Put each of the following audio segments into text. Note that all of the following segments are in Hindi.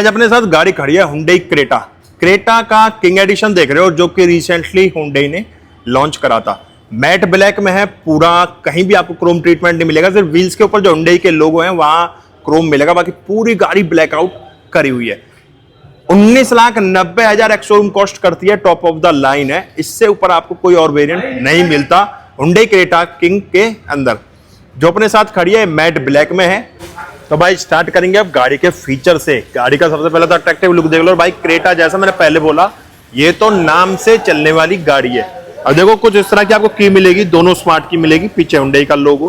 आज अपने साथ गाड़ी खड़ी है हुंडई क्रेटा। क्रेटा का किंग एडिशन देख रहे हो, जो कि रिसेंटली हुंडई ने लॉन्च करा था। मैट ब्लैक में है पूरा, कहीं भी आपको क्रोम ट्रीटमेंट नहीं मिलेगा। सिर्फ व्हील्स के ऊपर जो हुंडई के लोगो हैं वहां क्रोम मिलेगा, बाकी पूरी गाड़ी ब्लैकआउट करी हुई है। 19,90,000 एक्स-शोरूम कॉस्ट करती है, टॉप ऑफ द लाइन है। इससे ऊपर आपको कोई और वेरिएंट नहीं मिलता हुंडई क्रेटा किंग के अंदर। जो अपने साथ खड़ी है मैट ब्लैक में है। तो भाई स्टार्ट करेंगे अब गाड़ी के फीचर से। गाड़ी का सबसे पहले तो अट्रैक्टिव लुक देख लो भाई। क्रेटा जैसा मैंने पहले बोला, ये तो नाम से चलने वाली गाड़ी है। अब देखो कुछ इस तरह की आपको की मिलेगी, दोनों स्मार्ट की मिलेगी, पीछे हुंडई का लोगो,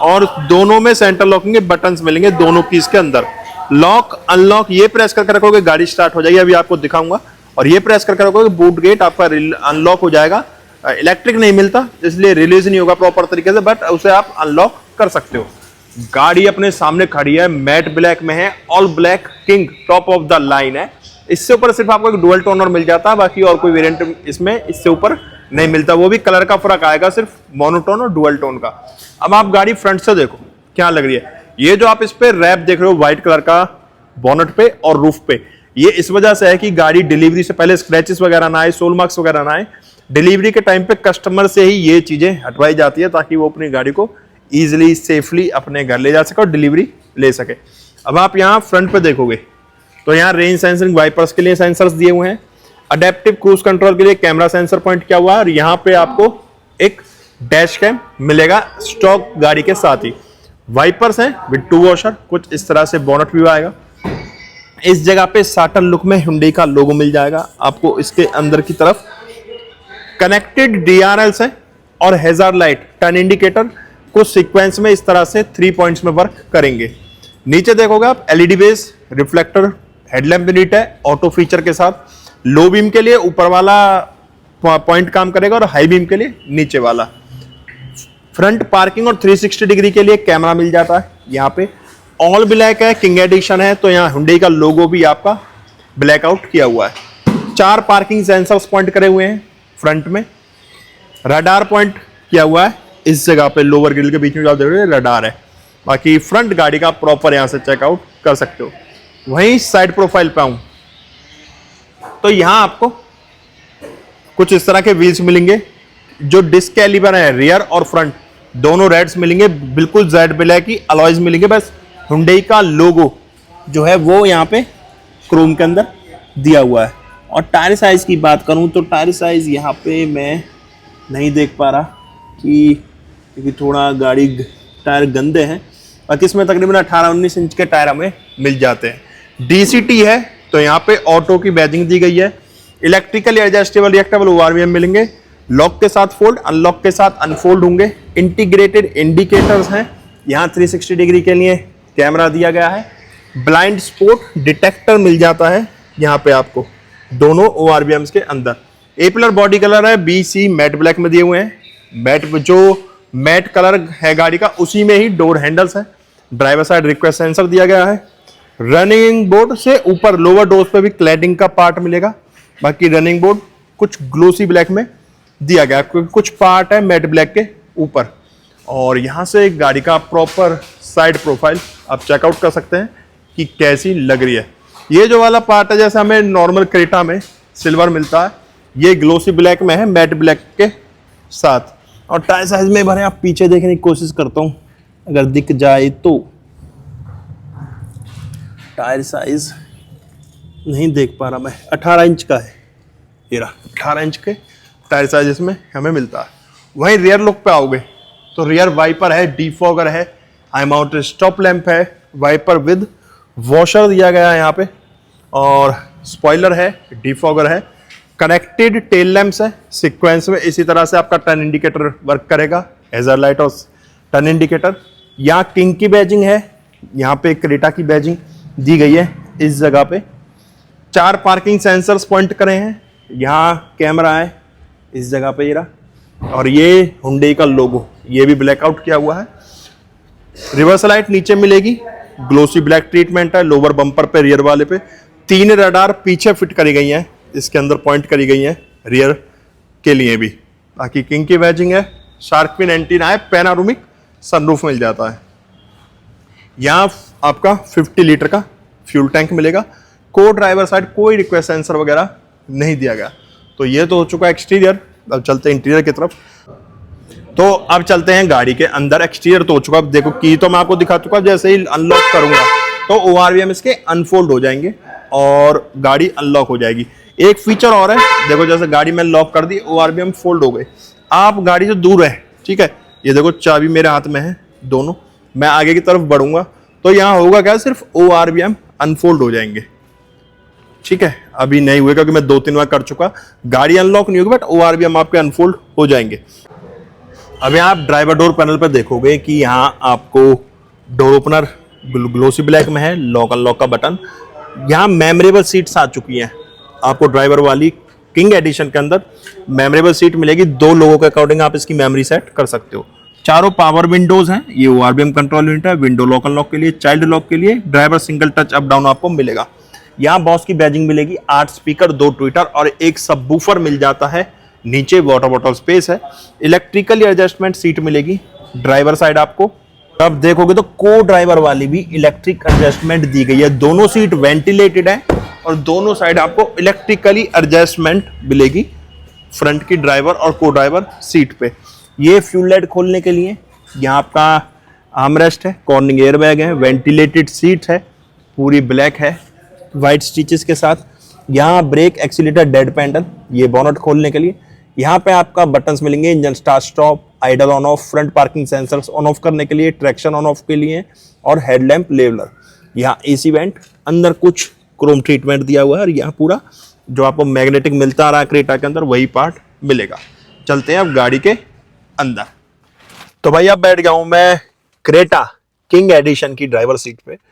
और दोनों में सेंटर लॉकिंग के बटन्स मिलेंगे दोनों कीज के अंदर। लॉक अनलॉक ये प्रेस करके रखोगे गाड़ी स्टार्ट हो जाएगी, अभी आपको दिखाऊंगा। और ये प्रेस करके रखोगे बूट गेट आपका अनलॉक हो जाएगा। इलेक्ट्रिक नहीं मिलता इसलिए रिलीज नहीं होगा प्रॉपर तरीके से, बट उसे आप अनलॉक कर सकते हो। गाड़ी अपने सामने खड़ी है, मैट ब्लैक में है, all black king top of the line है। इससे ऊपर सिर्फ आपको एक डुअल टोनर मिल जाता है, बाकी और कोई वेरिएंट इसमें इससे ऊपर नहीं मिलता। वो भी कलर का फर्क आएगा, सिर्फ मोनोटोन और डुअल टोन का। अब आप गाड़ी फ्रंट से देखो क्या लग रही है। ये जो आप इस पे रैप देख रहे हो व्हाइट कलर का बॉनेट पे और रूफ पे, ये इस वजह से है कि गाड़ी डिलीवरी से पहले स्क्रैचेस वगैरह ना आए, सोल मार्क्स वगैरह ना आए। डिलीवरी के टाइम पे कस्टमर से ही ये चीजें हटवाई जाती है ताकि वो अपनी गाड़ी को इजिली सेफली अपने घर ले जा सके और डिलीवरी ले सके। अब आप यहाँ फ्रंट पे देखोगे तो यहाँ रेंज सेंसिंग वाइपर्स के लिए सेंसर्स दिए हुए हैं, अडेप्टिव क्रूज कंट्रोल के लिए कैमरा सेंसर पॉइंट किया हुआ है, और यहाँ पे आपको एक डैश कैम मिलेगा स्टॉक गाड़ी के साथ ही। वाइपर्स हैं विद टू वॉशर, कुछ इस तरह से बोनट भी आएगा। इस जगह पे साटन लुक में हुंडई का लोगो मिल जाएगा आपको। इसके अंदर की तरफ कनेक्टेड DRLs है और हैजार्ड लाइट, टर्न इंडिकेटर कुछ सीक्वेंस में इस तरह से 3 पॉइंट्स में वर्क करेंगे। नीचे देखोगे आप LED base reflector headlamp unit है ऑटो फीचर के साथ। लो बीम के लिए ऊपर वाला पॉइंट काम करेगा और हाई बीम के लिए नीचे वाला। फ्रंट पार्किंग और 360 डिग्री के लिए कैमरा मिल जाता है। यहाँ पे ऑल ब्लैक है, किंग एडिशन है, तो यहाँ हुंडई का लोगो भी आपका ब्लैकआउट किया हुआ है। 4 पार्किंग सेंसर्स पॉइंट करे हुए हैं फ्रंट में। रडार पॉइंट किया हुआ है इस जगह पे, लोअर ग्रिल के बीच में जो आप देख रहे हो रडार है। बाकी फ्रंट गाड़ी का प्रॉपर यहाँ से चेकआउट कर सकते हो। वहीं साइड प्रोफाइल पे आऊं तो यहाँ आपको कुछ इस तरह के व्हील्स मिलेंगे। जो डिस्क कैलिबर है रियर और फ्रंट दोनों रेड्स मिलेंगे, बिल्कुल जेड ब्लैक की अलॉयज मिलेंगे। बस हुंडई का लोगो जो है वो यहाँ पे क्रोम के अंदर दिया हुआ है। और टायर साइज की बात करूं तो टायर साइज यहाँ पे मैं नहीं देख पा रहा क्योंकि थोड़ा गाड़ी टायर गंदे हैं। बाकी इसमें तकरीबन 18-19 इंच के टायर हमें मिल जाते हैं। DCT है तो यहाँ पे ऑटो की बैजिंग दी गई है। इलेक्ट्रिकली एडजस्टेबल रिएक्टेबल ORVM मिलेंगे। लॉक के साथ फोल्ड, अनलॉक के साथ अनफोल्ड होंगे। इंटीग्रेटेड इंडिकेटर्स हैं। यहाँ 360 डिग्री के लिए कैमरा दिया गया है। ब्लाइंड स्पॉट डिटेक्टर मिल जाता है यहाँ पे आपको दोनों ORVMs के अंदर। ए पिलर बॉडी कलर है, BC मैट ब्लैक में दिए हुए हैं। मैट जो मैट कलर है गाड़ी का उसी में ही डोर हैंडल्स है। ड्राइवर साइड रिक्वेस्ट सेंसर दिया गया है। रनिंग बोर्ड से ऊपर लोअर डोर्स पे भी क्लैडिंग का पार्ट मिलेगा। बाकी रनिंग बोर्ड कुछ ग्लोसी ब्लैक में दिया गया, कुछ पार्ट है मैट ब्लैक के ऊपर। और यहाँ से गाड़ी का प्रॉपर साइड प्रोफाइल आप चेकआउट कर सकते हैं कि कैसी लग रही है। ये जो वाला पार्ट है जैसे हमें नॉर्मल क्रेटा में सिल्वर मिलता है, ये ग्लोसी ब्लैक में है मैट ब्लैक के साथ। और टायर साइज में भरे आप पीछे देखने की कोशिश करता हूं अगर दिख जाए तो। टायर साइज नहीं देख पा रहा मैं, 18 इंच का है ये रहा। 18 इंच के टायर साइज इसमें हमें मिलता है। वहीं रियर लुक पे आओगे तो रियर वाइपर है, डिफॉगर है, हाई माउंटेड स्टॉप लैंप है, वाइपर विद वॉशर दिया गया है यहाँ पे, और स्पॉइलर है, डिफॉगर है, कनेक्टेड टेल लैंप्स है सीक्वेंस में। इसी तरह से आपका टर्न इंडिकेटर वर्क करेगा, हैजार्ड लाइट और टर्न इंडिकेटर। यहाँ किंग की बैजिंग है, यहाँ पे क्रेटा की बैजिंग दी गई है इस जगह पे। 4 पार्किंग सेंसर्स पॉइंट करे हैं। यहाँ कैमरा है इस जगह पे ये रहा, और ये हुंडई का लोगो ये भी ब्लैकआउट किया हुआ है। रिवर्स लाइट नीचे मिलेगी, ग्लोसी ब्लैक ट्रीटमेंट है लोअर बम्पर पे, रियर वाले पे। 3 रडार पीछे फिट करी गई हैं, इसके अंदर पॉइंट करी गई हैं रियर के लिए भी। बाकी किंग की बैजिंग है, शार्क फिन एंटीना है, पैनारोमिक सनरूफ मिल जाता है। यहाँ आपका 50 लीटर का फ्यूल टैंक मिलेगा। को ड्राइवर साइड कोई रिक्वेस्ट सेंसर वगैरह नहीं दिया गया। तो ये तो हो चुका है एक्सटीरियर। अब चलते हैं इंटीरियर की तरफ। तो अब चलते हैं गाड़ी के अंदर। एक्सटीरियर तो हो चुका, अब देखो की तो मैं आपको दिखा चुका, जैसे ही अनलॉक करूंगा तो ORVM इसके अनफोल्ड हो जाएंगे और गाड़ी अनलॉक हो जाएगी। एक फीचर और है, देखो जैसे गाड़ी में लॉक कर दी, ORVM फोल्ड हो गए, आप गाड़ी से दूर है, ठीक है, ये देखो चाबी मेरे हाथ में है दोनों, मैं आगे की तरफ बढ़ूंगा तो यहाँ होगा क्या, सिर्फ ORVM अनफोल्ड हो जाएंगे, ठीक है। अभी नहीं हुए क्योंकि मैं 2-3 बार कर चुका, गाड़ी अनलॉक नहीं होगी बट ORVM आपके अनफोल्ड हो जाएंगे। अब यहाँ आप ड्राइवर डोर पैनल पर देखोगे कि यहाँ आपको डोर ओपनर ग्लोसी ब्लैक में है, लॉक अनलॉक का बटन, यहाँ मेमोरेबल सीट्स आ चुकी हैं आपको। ड्राइवर वाली किंग एडिशन के अंदर मेमोरेबल सीट मिलेगी, 2 लोगों के अकॉर्डिंग आप इसकी मेमोरी सेट कर सकते हो। चारों पावर विंडोज हैं, ये ORVM कंट्रोल यूनिट है, विंडो लॉक अनलॉक के लिए, चाइल्ड लॉक के लिए, driver single touch up down आपको मिलेगा। यहाँ बॉस की बैजिंग मिलेगी, 8 स्पीकर, 2 ट्विटर और एक सबवूफर मिल जाता है। नीचे वाटर बॉटल स्पेस है, इलेक्ट्रिकली एडजस्टमेंट सीट मिलेगी ड्राइवर साइड आपको। अब देखोगे तो को ड्राइवर वाली भी इलेक्ट्रिक एडजस्टमेंट दी गई है, दोनों सीट वेंटिलेटेड है और दोनों साइड आपको इलेक्ट्रिकली एडजस्टमेंट मिलेगी फ्रंट की ड्राइवर और को ड्राइवर सीट पे। ये फ्यूल लाइट खोलने के लिए, यहाँ आपका आर्मरेस्ट है, कॉर्निंग एयरबैग है, वेंटिलेटेड सीट है, पूरी ब्लैक है वाइट स्टिचेस के साथ। यहाँ ब्रेक एक्सीलेटर डेड पैडल, ये बोनट खोलने के लिए। यहाँ पे आपका बटन्स मिलेंगे, engine start stop, idle on off, front parking sensors on off करने के लिए, ट्रैक्शन ऑन ऑफ के लिए और हेडलैम्प लेवलर। यहाँ AC वेंट, अंदर कुछ क्रोम ट्रीटमेंट दिया हुआ है और यहाँ पूरा जो आपको मैग्नेटिक मिलता आ रहा है क्रेटा के अंदर वही पार्ट मिलेगा। चलते हैं अब गाड़ी के अंदर। तो भाई अब बैठ गया हूं मैं क्रेटा किंग एडिशन की ड्राइवर सीट पे।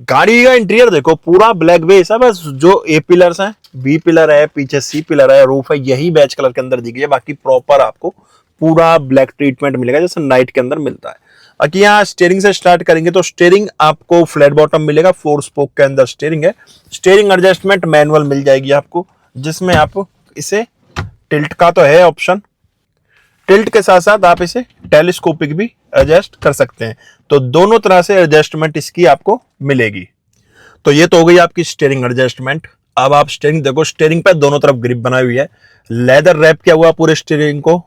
गाड़ी का इंटीरियर देखो, पूरा ब्लैक बेस है, बस जो A पिलर्स हैं, B पिलर है, पीछे C पिलर है, रूफ है, यही बैच कलर के अंदर दी गई है। बाकी प्रॉपर आपको पूरा ब्लैक ट्रीटमेंट मिलेगा जैसे नाइट के अंदर मिलता है। बाकी यहाँ स्टीयरिंग से स्टार्ट करेंगे तो स्टीयरिंग आपको फ्लैट बॉटम मिलेगा, 4 स्पोक के अंदर स्टीयरिंग है। स्टीयरिंग एडजस्टमेंट मैनुअल मिल जाएगी आपको, जिसमें आप इसे टिल्ट का तो है ऑप्शन, टिल्ट के साथ साथ आप इसे टेलीस्कोपिक भी एडजस्ट कर सकते हैं। तो दोनों तरह से एडजस्टमेंट इसकी आपको मिलेगी। तो ये तो हो गई आपकी स्टीयरिंग एडजस्टमेंट। अब आप स्टीयरिंग देखो, स्टीयरिंग पे दोनों तरफ ग्रिप बनाई हुई है, लेदर रैप किया हुआ पूरे स्टीयरिंग को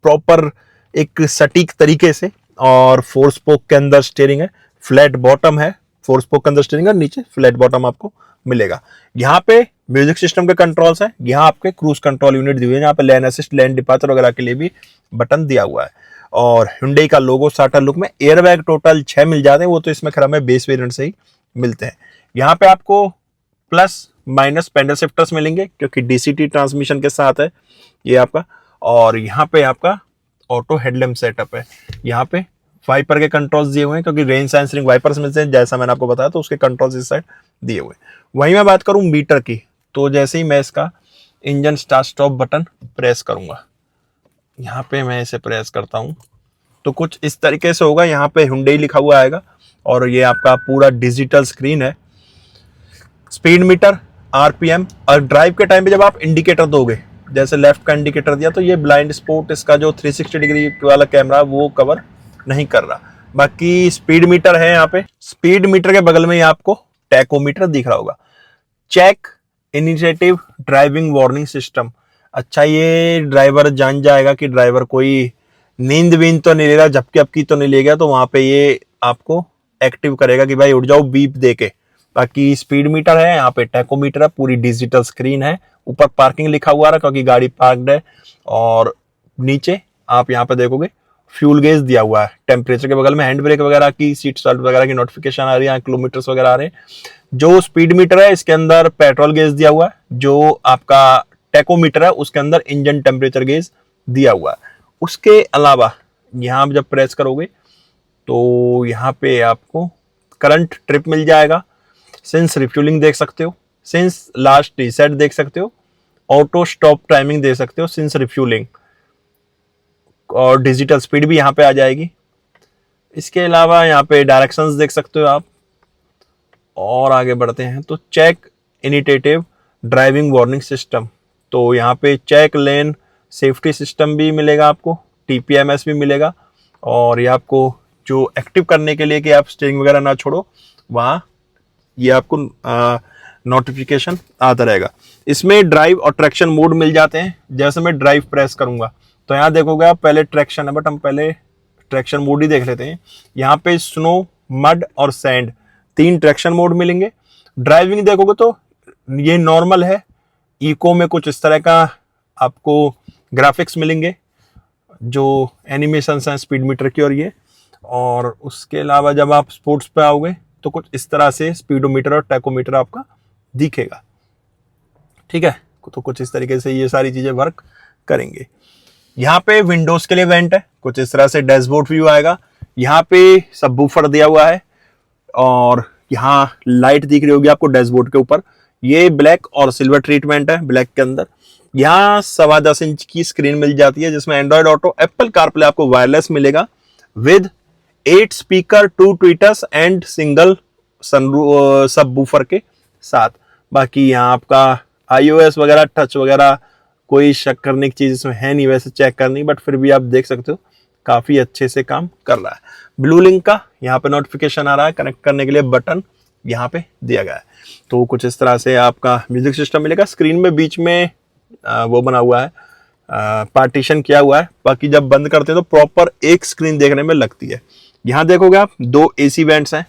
प्रॉपर एक सटीक तरीके से, और 4 स्पोक के अंदर स्टीयरिंग है, फ्लैट बॉटम है, 4 स्पोक के अंदर स्टीयरिंग है, नीचे फ्लैट बॉटम आपको मिलेगा। यहाँ पे म्यूजिक सिस्टम के कंट्रोल्स है, यहाँ आपके क्रूज कंट्रोल यूनिट दी हुई है, यहाँ पे लेन असिस्ट, लेन डिपार्चर वगैरह के लिए भी बटन दिया हुआ है। और Hyundai का लोगो साटा लुक में, एयरबैग टोटल 6 मिल जाते हैं, वो तो इसमें खराब है, बेस वेरिएंट से ही मिलते हैं। यहाँ पे आपको प्लस माइनस पेडल शिफ्टर्स मिलेंगे क्योंकि DCT ट्रांसमिशन के साथ है ये आपका। और यहाँ पे आपका ऑटो हेडलैम्प सेटअप है, यहाँ पे वाइपर के कंट्रोल्स दिए हुए हैं क्योंकि रेन सेंसरिंग वाइपर्स मिलते हैं जैसा मैंने आपको बताया, तो उसके कंट्रोल्स इस साइड दिए हुए हैं। वहीं मैं बात करूं मीटर की, तो जैसे ही मैं इसका engine start stop button press करूंगा, यहाँ पे मैं इसे प्रेस करता हूं तो कुछ इस तरीके से होगा, यहाँ पे Hyundai लिखा हुआ आएगा और ये आपका पूरा डिजिटल स्क्रीन है। स्पीड मीटर, RPM, और ड्राइव के टाइम पे जब आप इंडिकेटर दोगे, जैसे लेफ्ट का इंडिकेटर दिया तो ये ब्लाइंड स्पॉट, इसका जो 360 डिग्री वाला कैमरा वो कवर नहीं कर रहा। बाकी स्पीड मीटर है यहाँ पे, स्पीड मीटर के बगल में ही आपको टैकोमीटर दिख रहा होगा। Check initiative driving warning system, अच्छा ये ड्राइवर जान जाएगा कि ड्राइवर कोई नींद वींद तो नहीं ले रहा, झपकी अपकी तो नहीं ले गया, तो वहां पे ये आपको एक्टिव करेगा कि भाई उठ जाओ बीप दे के। बाकी स्पीड मीटर है, यहाँ पे टैकोमीटर है, पूरी डिजिटल स्क्रीन है, ऊपर पार्किंग लिखा हुआ है क्योंकि गाड़ी पार्क्ड है, और नीचे आप यहाँ पे देखोगे फ्यूल गेज दिया हुआ है। टेम्परेचर के बगल में हैंड ब्रेक वगैरह की, सीट साल्ट वगैरह की नोटिफिकेशन आ रही है, किलोमीटर्स वगैरह आ रहे हैं। जो स्पीड मीटर है इसके अंदर पेट्रोल गेज दिया हुआ है, जो आपका टैकोमीटर है उसके अंदर इंजन टेम्परेचर गेज दिया हुआ है। उसके अलावा यहाँ जब प्रेस करोगे तो यहाँ पे आपको करंट ट्रिप मिल जाएगा, सिंस रिफ्यूलिंग देख सकते हो, सिंस लास्ट रीसेट देख सकते हो, ऑटो स्टॉप टाइमिंग दे सकते हो सिंस रिफ्यूलिंग, और डिजिटल स्पीड भी यहाँ पे आ जाएगी। इसके अलावा यहाँ पे डायरेक्शंस देख सकते हो आप। और आगे बढ़ते हैं तो चेक इनिटेटिव ड्राइविंग वार्निंग सिस्टम, तो यहाँ पे चेक लेन सेफ्टी सिस्टम भी मिलेगा आपको, TPMS भी मिलेगा, और ये आपको जो एक्टिव करने के लिए कि आप स्टीयरिंग वगैरह ना छोड़ो, वहाँ ये आपको नोटिफिकेशन आता रहेगा। इसमें ड्राइव और ट्रैक्शन मोड मिल जाते हैं। जैसे मैं ड्राइव प्रेस करूंगा तो यहाँ देखोगे आप पहले ट्रैक्शन है, बट हम पहले ट्रैक्शन मोड ही देख लेते हैं। यहाँ पे स्नो, मड और सैंड 3 ट्रैक्शन मोड मिलेंगे। ड्राइविंग देखोगे तो ये नॉर्मल है, इको में कुछ इस तरह का आपको ग्राफिक्स मिलेंगे जो एनिमेशंस हैं स्पीड मीटर की, और उसके अलावा जब आप स्पोर्ट्स पे आओगे तो कुछ इस तरह से स्पीडोमीटर और टैकोमीटर आपका दिखेगा। ठीक है, तो कुछ इस तरीके से ये सारी चीजें वर्क करेंगे। यहाँ पे विंडोज के लिए वेंट है, कुछ इस तरह से डैशबोर्ड व्यू आएगा। यहाँ पे सबवूफर दिया हुआ है और यहाँ लाइट दिख रही होगी आपको डैशबोर्ड के ऊपर। ये ब्लैक और सिल्वर ट्रीटमेंट है ब्लैक के अंदर। यहाँ 10.25 इंच की स्क्रीन मिल जाती है जिसमें एंड्रॉइड ऑटो, एप्पल कारप्ले आपको वायरलेस मिलेगा with 8 speaker, 2 tweeters and single subwoofer के साथ। बाकी यहाँ आपका iOS वगैरह, टच वगैरह कोई शक करने की चीज इसमें है नहीं वैसे चेक करनी, बट फिर भी आप देख सकते हो काफी अच्छे से काम कर रहा है। ब्लू लिंक का यहाँ पे नोटिफिकेशन आ रहा है, कनेक्ट करने के लिए बटन यहाँ पे दिया गया है। तो कुछ इस तरह से आपका म्यूजिक सिस्टम मिलेगा। स्क्रीन में बीच में वो बना हुआ है, पार्टीशन किया हुआ है। बाकी जब बंद करते हैं तो प्रॉपर एक स्क्रीन देखने में लगती है। यहाँ देखोगे आप 2 AC वेंट्स हैं,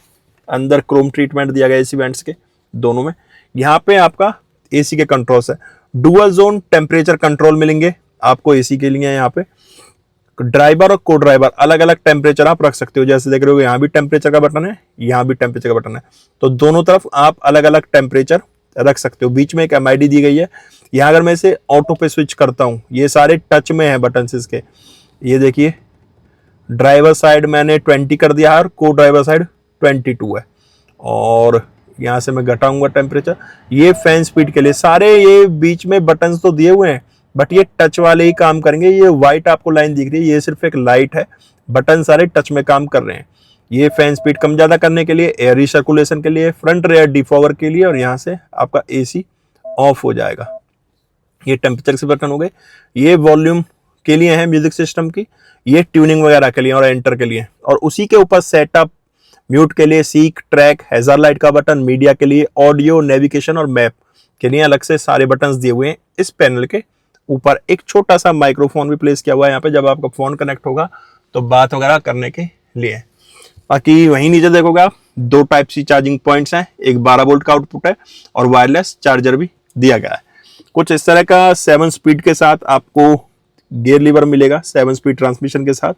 अंदर क्रोम ट्रीटमेंट दिया गया AC वेंट्स के दोनों में। यहाँ पे आपका AC के कंट्रोल्स है, डुअल जोन टेम्परेचर कंट्रोल मिलेंगे आपको AC के लिए। यहाँ पे ड्राइवर और को ड्राइवर अलग अलग टेम्परेचर आप रख सकते हो। जैसे देख रहे हो यहाँ भी टेम्परेचर का बटन है, यहाँ भी टेम्परेचर का बटन है, तो दोनों तरफ आप अलग अलग टेम्परेचर रख सकते हो। बीच में एक MID दी गई है। यहाँ अगर मैं इसे ऑटो पे स्विच करता हूँ, ये सारे टच में है बटन इसके। ये देखिए ड्राइवर साइड मैंने 20 कर दिया है और को ड्राइवर साइड 22 है। और यहाँ से मैं घटाऊंगा टेम्परेचर। ये फैन स्पीड के लिए सारे ये बीच में बटन तो दिए हुए हैं, बट ये टच वाले ही काम करेंगे। ये व्हाइट आपको लाइन दिख रही है, ये सिर्फ एक लाइट है, बटन सारे टच में काम कर रहे हैं। ये फैन स्पीड कम ज्यादा करने के लिए, एयर रिसर्कुलेशन के लिए, फ्रंट रेयर डिफॉगर के लिए, और यहाँ से आपका AC ऑफ हो जाएगा। ये टेम्परेचर से बटन हो गए। ये वॉल्यूम के लिए है म्यूजिक सिस्टम की, ये ट्यूनिंग वगैरह के लिए और एंटर के लिए। और उसी के ऊपर सेटअप, म्यूट के लिए, सीक, ट्रैक, हैजर लाइट का बटन, मीडिया के लिए, ऑडियो, नेविगेशन और मैप के लिए अलग से सारे बटन्स दिए हुए हैं। इस पैनल के ऊपर एक छोटा सा माइक्रोफोन भी प्लेस किया हुआ है यहाँ पे, जब आपका फोन कनेक्ट होगा तो बात वगैरह करने के लिए। बाकी वहीं नीचे देखोगे आप 2 Type-C चार्जिंग पॉइंट्स हैं, एक 12 वोल्ट का आउटपुट है और वायरलेस चार्जर भी दिया गया है। कुछ इस तरह का 7 स्पीड के साथ आपको गियर लीवर मिलेगा, 7 स्पीड ट्रांसमिशन के साथ।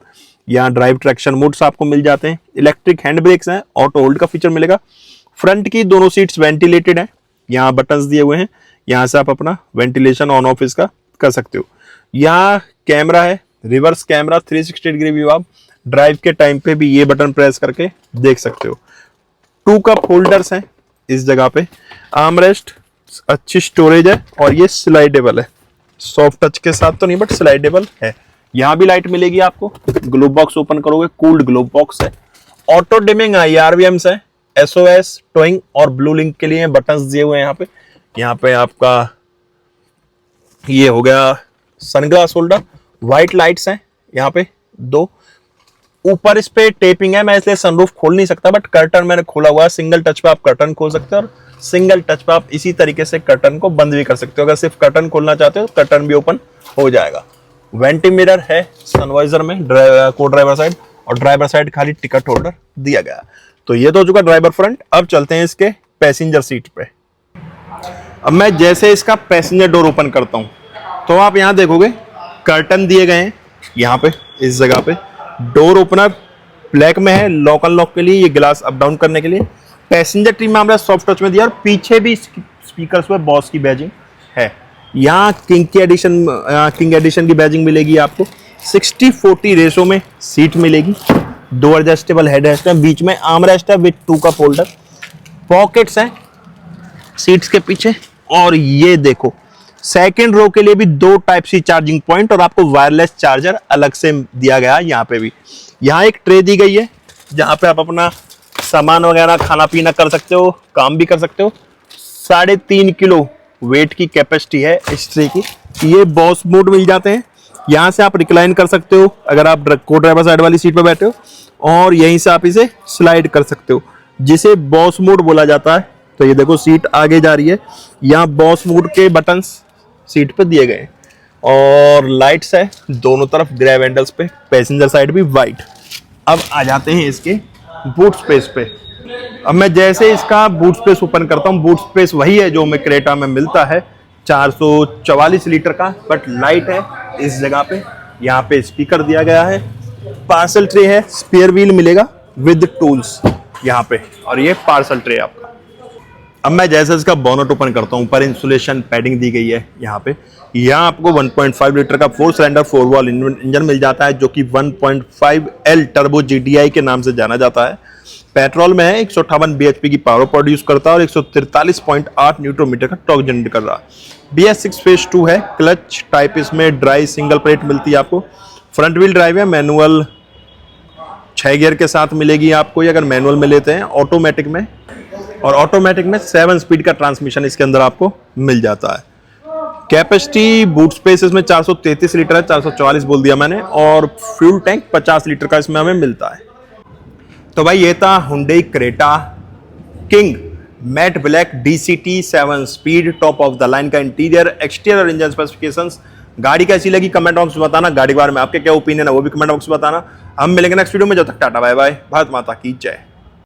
यहाँ ड्राइव ट्रैक्शन मोड्स आपको मिल जाते हैं, इलेक्ट्रिक हैंड ब्रेक्स हैं, ऑटो होल्ड का फीचर मिलेगा। फ्रंट की दोनों सीट्स वेंटिलेटेड हैं, यहाँ बटन्स दिए हुए हैं, यहाँ से आप अपना वेंटिलेशन ऑन ऑफ इसका कर सकते हो। यहाँ कैमरा है, रिवर्स कैमरा, 360 डिग्री व्यू आप ड्राइव के टाइम पे भी ये बटन प्रेस करके देख सकते हो। 2 कप होल्डर्स हैं इस जगह पे, आर्मरेस्ट, अच्छी स्टोरेज है और ये स्लाइडेबल है। सॉफ्ट टच के साथ तो नहीं बट स्लाइडेबल है। यहाँ भी लाइट मिलेगी आपको। ग्लोब बॉक्स ओपन करोगे, कूल्ड ग्लोब बॉक्स है। ऑटो डिमिंग IRVMs है, SOS, टोइंग और ब्लू लिंक के लिए बटन्स दिए हुए हैं यहाँ पे। यहाँ पे आपका ये हो गया सनग्लास होल्डर, व्हाइट लाइट्स हैं यहाँ पे 2। ऊपर इस पे टेपिंग है, मैं इसलिए सनरूफ खोल नहीं सकता, बट कर्टन मैंने खोला हुआ है। सिंगल टच पे आप कर्टन खोल सकते हो और सिंगल टच पे आप इसी तरीके से कर्टन को बंद भी कर सकते हो। अगर सिर्फ कर्टन खोलना चाहते हो कर्टन भी ओपन हो जाएगा। वेंटी मिरर है सनवाइजर में, को ड्राइवर साइड, और ड्राइवर साइड खाली टिकट होल्डर दिया गया। तो ये तो हो चुका ड्राइवर फ्रंट। अब चलते हैं इसके पैसेंजर सीट पे। अब मैं जैसे इसका पैसेंजर डोर ओपन करता हूँ तो आप यहाँ देखोगे कर्टन दिए गए हैं यहाँ पे, इस जगह पे। डोर ओपनर ब्लैक में है, लॉक अनलॉक के लिए, ये ग्लास अप डाउन करने के लिए। पैसेंजर ट्री में हमने सॉफ्ट टच में दिया और पीछे भी स्पीकर्स पे बॉस की बैजिंग है। यहाँ किंग एडिशन की बैजिंग मिलेगी आपको। 60-40 रेशो में सीट मिलेगी। 2 एडजस्टेबल हेड रेस्ट है, बीच में आर्म रेस्ट है विद 2 कप होल्डर। पॉकेट्स हैं सीट्स के पीछे। और ये देखो सेकंड रो के लिए भी 2 Type-C चार्जिंग पॉइंट और आपको वायरलेस चार्जर अलग से दिया गया है। यहाँ पे भी यहाँ एक ट्रे दी गई है जहाँ पे आप अपना सामान वगैरह खाना पीना कर सकते हो, काम भी कर सकते हो। 3.5 किलो वेट की कैपेसिटी है इस ट्रे की। ये बॉस मोड मिल जाते हैं, यहाँ से आप रिक्लाइन कर सकते हो अगर आप को ड्राइवर साइड वाली सीट पर बैठे हो, और यहीं से आप इसे स्लाइड कर सकते हो, जिसे बॉस मोड बोला जाता है। सकते हो। ये देखो सीट आगे जा रही है, यहाँ बॉस मोड के बटन्स सीट पे दिए गए और लाइट्स है दोनों तरफ ग्रैब हैंडल्स पे, पैसेंजर साइड भी वाइट। अब आ जाते हैं इसके बूट स्पेस पे। अब मैं जैसे इसका बूट स्पेस ओपन करता हूँ, बूट स्पेस वही है जो हमें क्रेटा में मिलता है, 444 लीटर का, बट लाइट है इस जगह पे। यहाँ पे स्पीकर दिया गया है, पार्सल ट्रे है, स्पेयर व्हील मिलेगा विद टूल्स यहाँ पे, और ये पार्सल ट्रे आपका। अब मैं जैसे इसका बोनट ओपन करता हूँ, ऊपर इंसुलेशन पैडिंग दी गई है यहाँ पे। यहाँ आपको 1.5 लीटर का 4 सिलेंडर 4 वॉल इंजन मिल जाता है, जो कि 1.5L टर्बो GDI के नाम से जाना जाता है। पेट्रोल में है, 158 bhp की पावर प्रोड्यूस करता है और 143.8 न्यूटन मीटर का टॉर्क जनरेट कर रहा है। BS6 फेज 2 है, क्लच टाइप इसमें ड्राई सिंगल प्लेट मिलती है आपको। फ्रंट व्हील ड्राइव है, मैनुअल 6 गियर के साथ मिलेगी आपको, अगर मैनुअल में लेते हैं। ऑटोमेटिक में, और ऑटोमेटिक में 7 स्पीड का ट्रांसमिशन इसके अंदर आपको मिल जाता है। कैपेसिटी बूट स्पेस इसमें 433 लीटर है, 444 बोल दिया मैंने, और फ्यूल टैंक 50 लीटर का इसमें हमें मिलता है। तो भाई ये था Hyundai Creta king matte black DCT 7 speed top of the line का इंटीरियर, एक्सटीरियर, इंजन स्पेसिफिकेशंस। गाड़ी कैसी लगी कमेंट बॉक्स में बताना, गाड़ी के बारे में आपके क्या ओपिनियन है वो भी कमेंट बॉक्स में बताना। हम मिलेंगे नेक्स्ट वीडियो में, जब तक टाटा बाय बाय, भारत माता की जय।